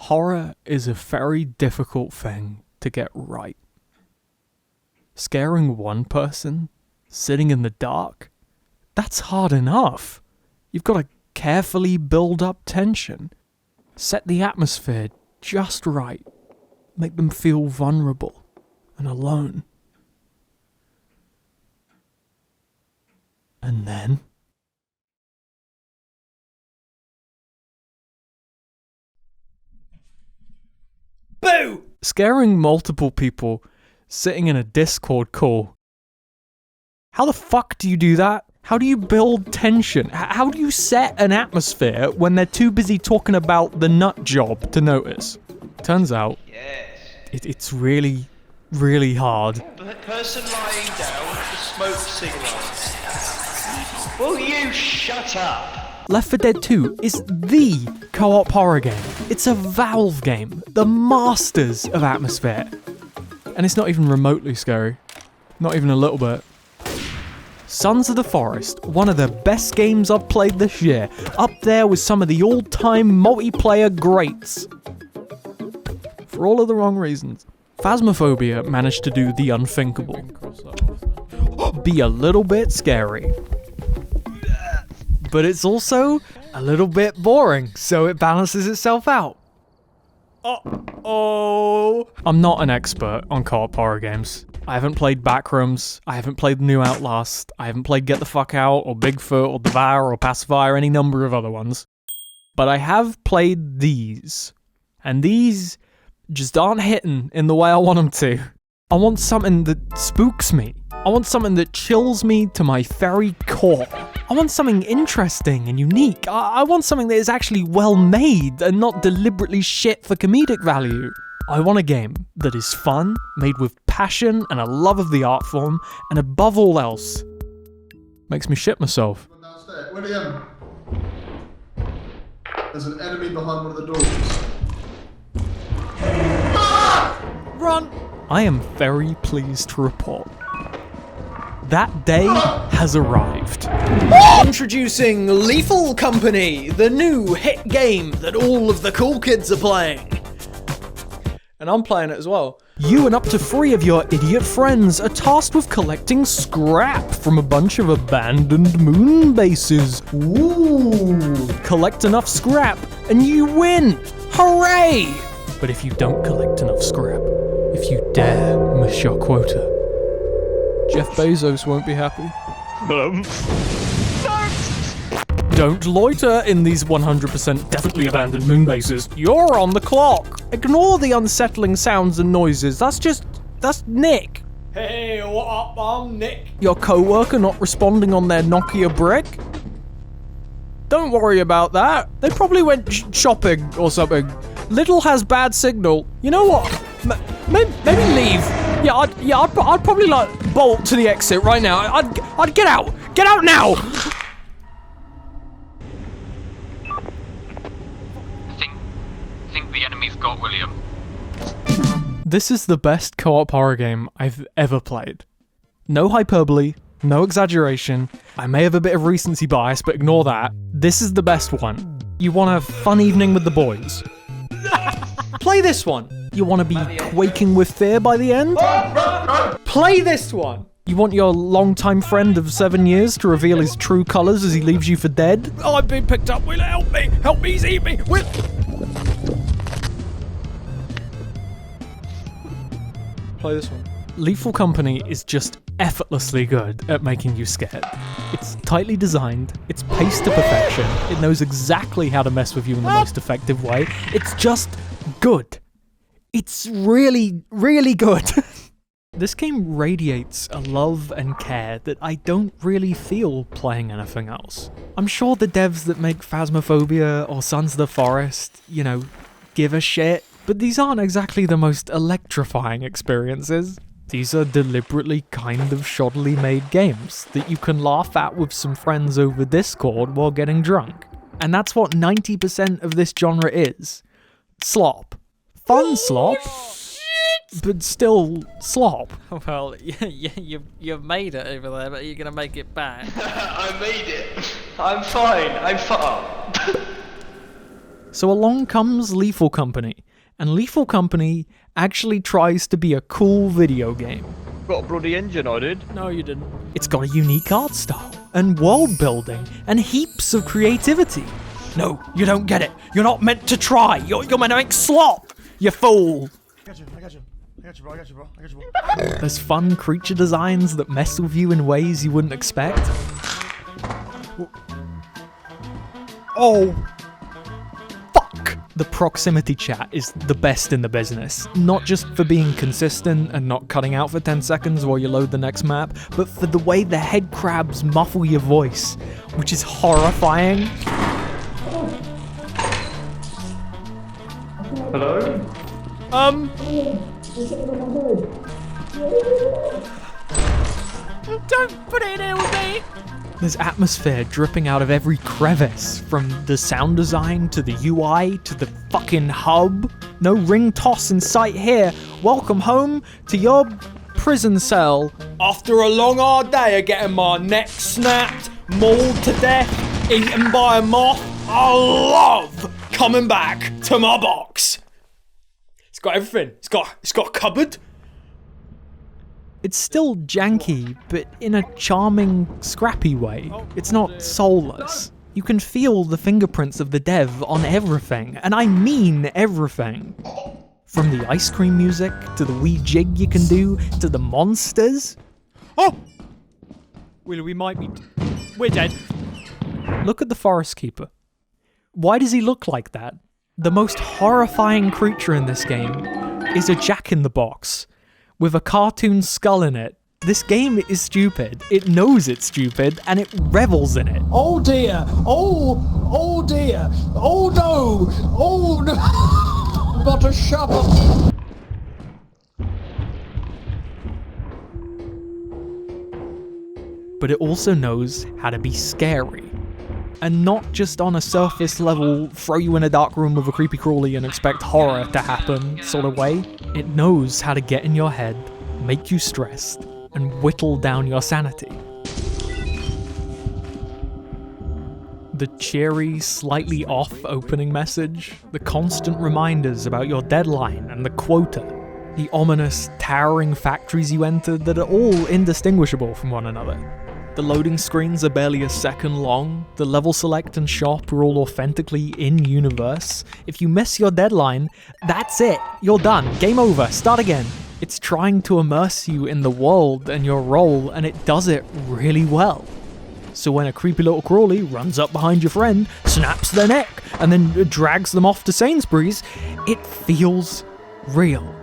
Horror is a very difficult thing to get right. Scaring one person, sitting in the dark, that's hard enough. You've got to carefully build up tension, set the atmosphere just right, make them feel vulnerable and alone. And then... boo! Scaring multiple people sitting in a Discord call. How the fuck do you do that? How do you build tension? How do you set an atmosphere when they're too busy talking about the nut job to notice? Turns out, it's really, really hard. The person lying down to smoke cigarettes. Will you shut up? Left 4 Dead 2 is the co-op horror game. It's a Valve game, the masters of atmosphere. And it's not even remotely scary. Not even a little bit. Sons of the Forest, one of the best games I've played this year, up there with some of the all-time multiplayer greats. For all of the wrong reasons. Phasmophobia managed to do the unthinkable. Be a little bit scary. But it's also a little bit boring, so it balances itself out. Uh-oh. I'm not an expert on co-op horror games. I haven't played Backrooms, I haven't played the new Outlast, I haven't played Get the Fuck Out, or Bigfoot, or Devour, or Pacifier, or any number of other ones. But I have played these. And these just aren't hitting in the way I want them to. I want something that spooks me. I want something that chills me to my very core. I want something interesting and unique. I want something that is actually well made and not deliberately shit for comedic value. I want a game that is fun, made with passion and a love of the art form, and above all else, makes me shit myself. Downstairs. William! There's an enemy behind one of the doors. Run! I am very pleased to report that day has arrived. Introducing Lethal Company, the new hit game that all of the cool kids are playing. And I'm playing it as well. You and up to 3 of your idiot friends are tasked with collecting scrap from a bunch of abandoned moon bases. Ooh! Collect enough scrap and you win! Hooray! But if you don't collect enough scrap, if you dare miss your quota, Jeff Bezos won't be happy. Don't loiter in these 100% definitely abandoned moon bases. You're on the clock. Ignore the unsettling sounds and noises. That's Nick. Hey, what up, I'm Nick. Your co-worker not responding on their Nokia brick? Don't worry about that. They probably went shopping or something. Little has bad signal. You know what? Maybe leave. Yeah, I'd probably like bolt to the exit right now. I'd get out. Get out now. I think the enemy's got William. This is the best co-op horror game I've ever played. No hyperbole, no exaggeration. I may have a bit of recency bias, but ignore that. This is the best one. You want a fun evening with the boys? Play this one. You want to be quaking with fear by the end? Play this one. You want your longtime friend of 7 years to reveal his true colours as he leaves you for dead? Oh, I've been picked up. Will help me? Help me, eat me. Will. Play this one. Lethal Company is just effortlessly good at making you scared. It's tightly designed, it's paced to perfection, it knows exactly how to mess with you in the most effective way. It's just good. It's really, really good. This game radiates a love and care that I don't really feel playing anything else. I'm sure the devs that make Phasmophobia or Sons of the Forest, you know, give a shit, but these aren't exactly the most electrifying experiences. These are deliberately kind of shoddily made games that you can laugh at with some friends over Discord while getting drunk. And that's what 90% of this genre is. Slop. Fun slop, but still slop. Well, you've made it over there, but you're gonna make it back. I made it. I'm fine. I'm fine. So along comes Lethal Company, and Lethal Company actually tries to be a cool video game. Got a bloody engine, I did. No, you didn't. It's got a unique art style, and world building, and heaps of creativity. No, you don't get it. You're not meant to try. You're meant to make slop, you fool. I got you, bro. There's fun creature designs that mess with you in ways you wouldn't expect. Oh! Fuck! The proximity chat is the best in the business. Not just for being consistent and not cutting out for 10 seconds while you load the next map, but for the way the head crabs muffle your voice, which is horrifying. Hello? Don't put it in here with me! There's atmosphere dripping out of every crevice, from the sound design to the UI to the fucking hub. No ring toss in sight here. Welcome home to your prison cell. After a long hard day of getting my neck snapped, mauled to death, eaten by a moth, I love coming back to my box. It's got everything. It's got a cupboard. It's still janky, but in a charming, scrappy way. It's not soulless. You can feel the fingerprints of the dev on everything, and I mean everything. From the ice cream music, to the wee jig you can do, to the monsters. Oh! We might be... We're dead. Look at the Forest Keeper. Why does he look like that? The most horrifying creature in this game is a Jack-in-the-Box with a cartoon skull in it. This game is stupid. It knows it's stupid, and it revels in it. Oh dear! Oh dear! Oh no! Oh no! Got a shovel! But it also knows how to be scary. And not just on a surface level, throw you in a dark room with a creepy crawly and expect horror to happen sort of way. It knows how to get in your head, make you stressed, and whittle down your sanity. The cheery, slightly off opening message, the constant reminders about your deadline and the quota, the ominous, towering factories you entered that are all indistinguishable from one another. The loading screens are barely a second long, the level select and shop are all authentically in-universe. If you miss your deadline, that's it, you're done, game over, start again. It's trying to immerse you in the world and your role, and it does it really well. So when a creepy little crawly runs up behind your friend, snaps their neck, and then drags them off to Sainsbury's, it feels real.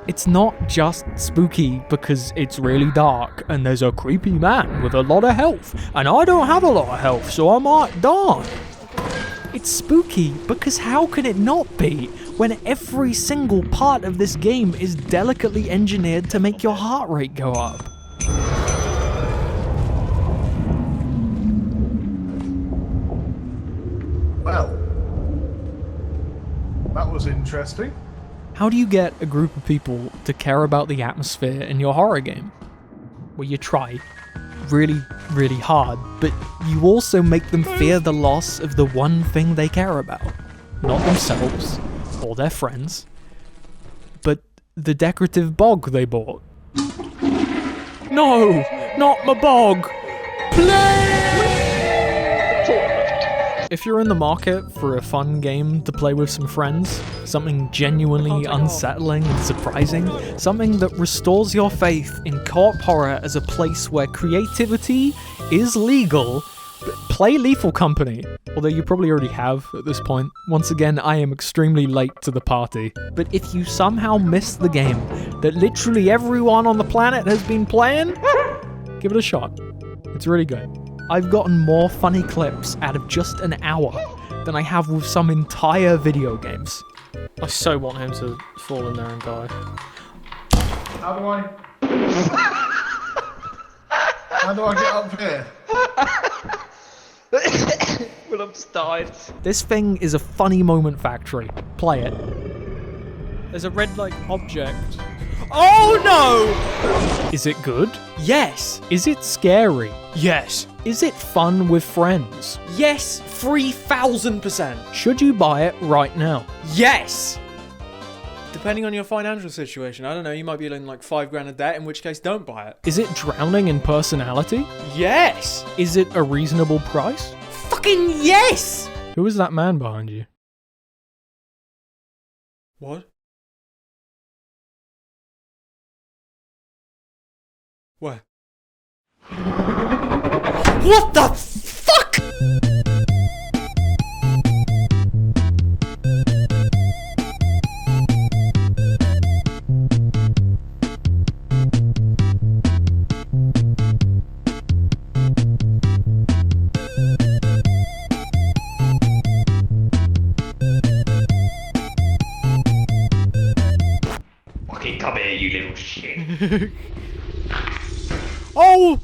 It's not just spooky because it's really dark and there's a creepy man with a lot of health, and I don't have a lot of health, so I might die. It's spooky because how can it not be when every single part of this game is delicately engineered to make your heart rate go up? Well, that was interesting. How do you get a group of people to care about the atmosphere in your horror game? Well, you try really, really hard, but you also make them fear the loss of the one thing they care about. Not themselves, or their friends, but the decorative bog they bought. No, not my bog! Play! If you're in the market for a fun game to play with some friends, something genuinely unsettling and surprising, something that restores your faith in co-op horror as a place where creativity is legal, play Lethal Company. Although you probably already have at this point. Once again, I am extremely late to the party. But if you somehow missed the game that literally everyone on the planet has been playing, give it a shot. It's really good. I've gotten more funny clips out of just an hour than I have with some entire video games. I so want him to fall in there and die. How do I get up here? Well, I'm just died. This thing is a funny moment factory. Play it. There's a red, object. Oh no! Is it good? Yes. Is it scary? Yes. Is it fun with friends? Yes, 3000%. Should you buy it right now? Yes. Depending on your financial situation, I don't know, you might be in like $5,000 of debt, in which case don't buy it. Is it drowning in personality? Yes. Is it a reasonable price? Fucking yes. Who is that man behind you? What? Where? What the fuck? Fucking come here, you little shit. Oh!